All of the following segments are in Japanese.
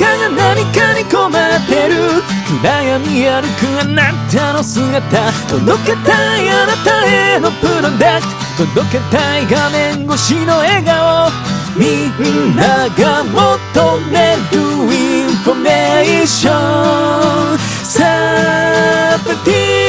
かが何かに困ってる暗闇歩くあなたの姿届けたいあなたへのプロダクト届けたい画面越しの笑顔みんなが求めるインフォメーションサッパ TV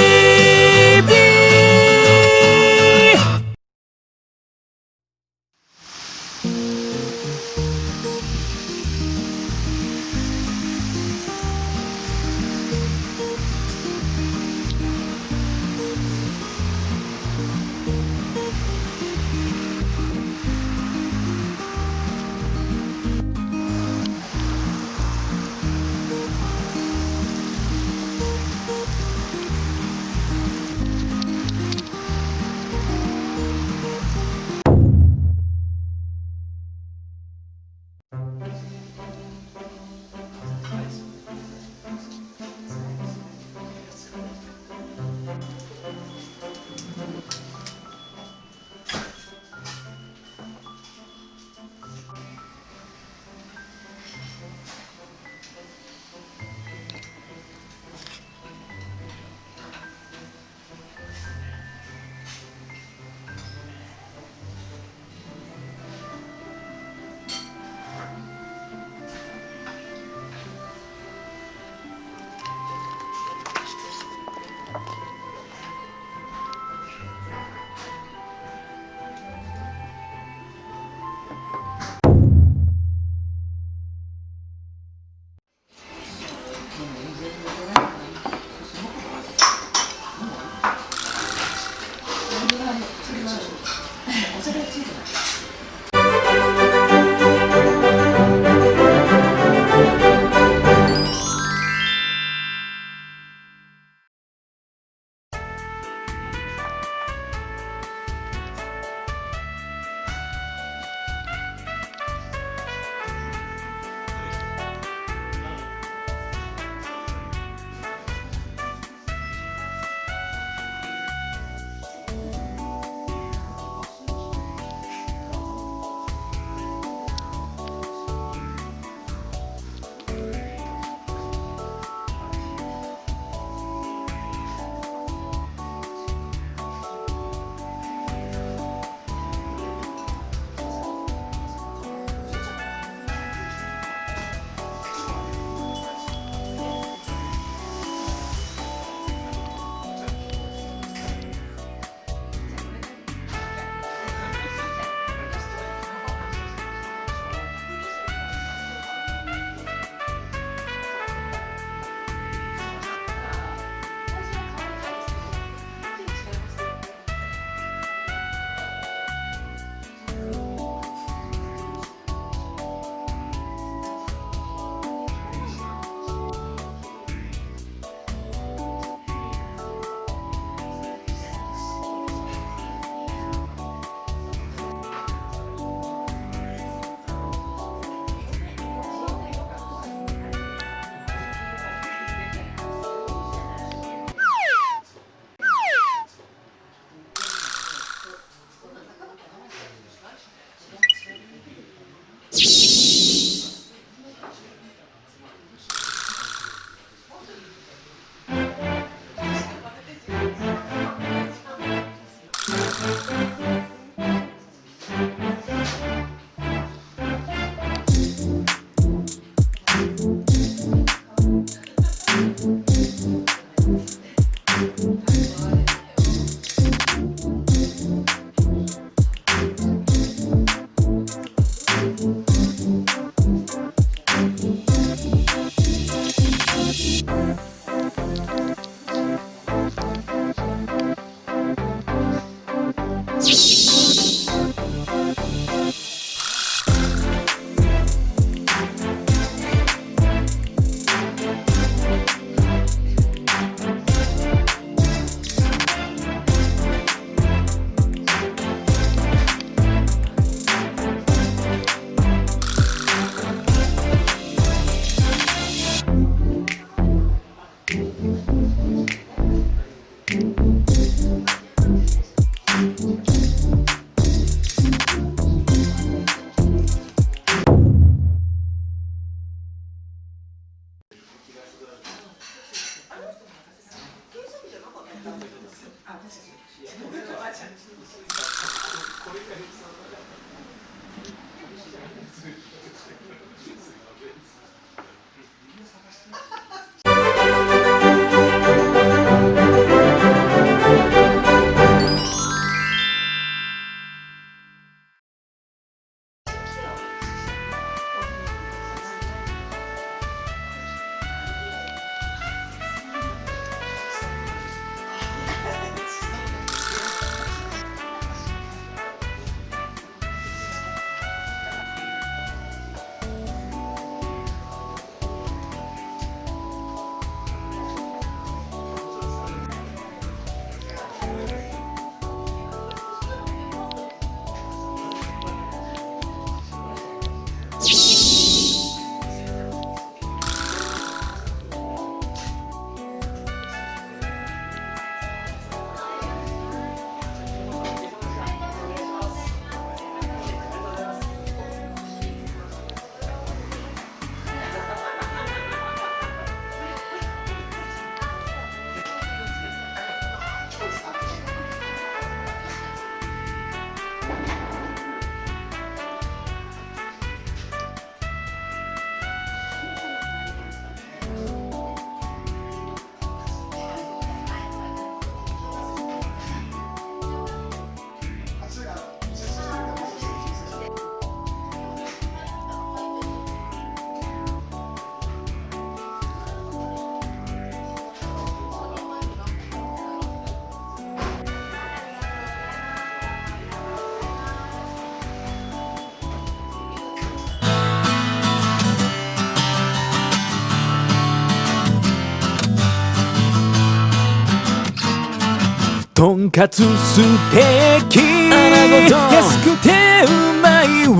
とんかつステーキ安くてうまいわ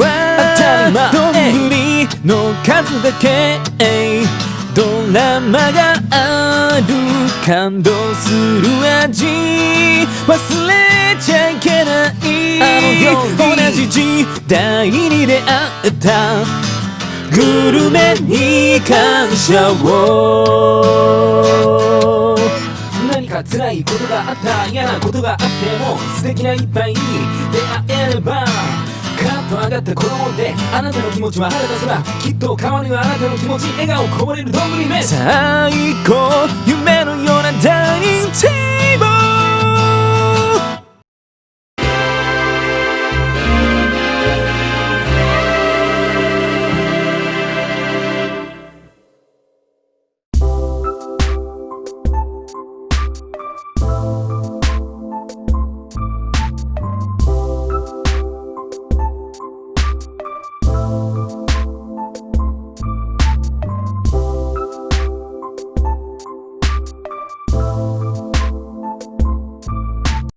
丼の数だけドラマがある感動する味忘れちゃいけない同じ時代に出会ったグルメに感謝を何か辛いことがあった嫌なことがあっても素敵な一杯に出会えればカラッと上がった衣であなたの気持ちは晴れた空きっと変わるよあなたの気持ち笑顔こぼれるどんぶり麺最高夢のようなダイニングテーブル